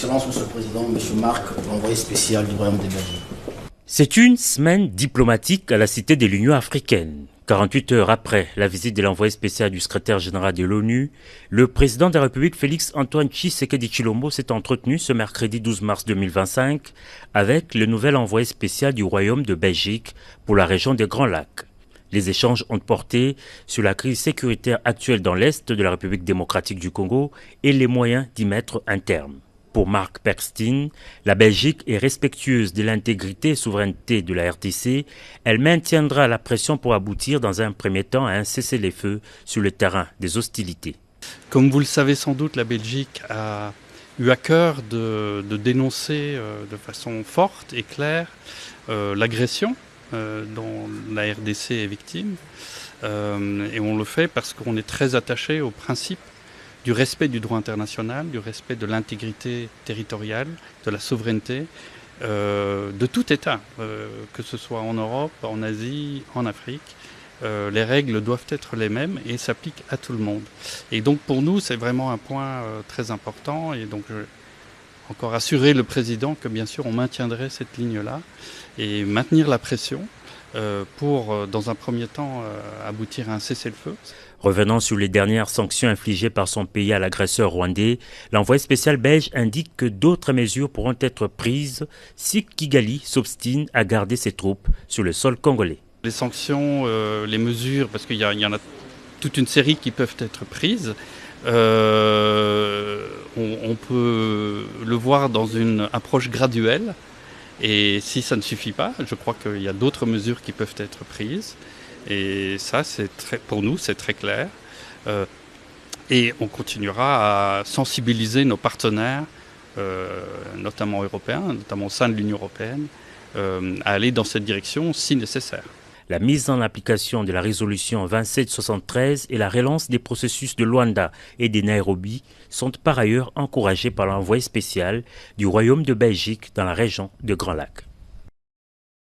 Excellence, Monsieur le Président, Monsieur Marc, l'envoyé spécial du Royaume de Belgique. C'est une semaine diplomatique à la Cité de l'Union africaine. 48 heures après la visite de l'envoyé spécial du secrétaire général de l'ONU, le président de la République Félix-Antoine Tshisekedi Tshilombo s'est entretenu ce mercredi 12 mars 2025 avec le nouvel envoyé spécial du Royaume de Belgique pour la région des Grands Lacs. Les échanges ont porté sur la crise sécuritaire actuelle dans l'Est de la République démocratique du Congo et les moyens d'y mettre un terme. Pour Mark Perkstein, la Belgique est respectueuse de l'intégrité et souveraineté de la RDC. Elle maintiendra la pression pour aboutir dans un premier temps à un cessez-le-feu sur le terrain des hostilités. Comme vous le savez sans doute, la Belgique a eu à cœur de dénoncer de façon forte et claire l'agression dont la RDC est victime. Et on le fait parce qu'on est très attaché au principe du respect du droit international, du respect de l'intégrité territoriale, de la souveraineté, de tout État, que ce soit en Europe, en Asie, en Afrique. Les règles doivent être les mêmes et s'appliquent à tout le monde. Et donc pour nous, c'est vraiment un point très important. Et donc je vais encore assurer le président que bien sûr on maintiendrait cette ligne-là et maintenir la pression pour, dans un premier temps, aboutir à un cessez-le-feu. Revenant sur les dernières sanctions infligées par son pays à l'agresseur rwandais, l'envoyé spécial belge indique que d'autres mesures pourront être prises si Kigali s'obstine à garder ses troupes sur le sol congolais. Les sanctions, les mesures, parce qu'il y en a toute une série qui peuvent être prises, on peut le voir dans une approche graduelle. Et si ça ne suffit pas, je crois qu'il y a d'autres mesures qui peuvent être prises. Et ça, pour nous, c'est très clair. Et on continuera à sensibiliser nos partenaires, notamment européens, notamment au sein de l'Union européenne, à aller dans cette direction si nécessaire. La mise en application de la résolution 2773 et la relance des processus de Luanda et de Nairobi sont par ailleurs encouragées par l'envoyé spécial du Royaume de Belgique dans la région de Grands Lacs.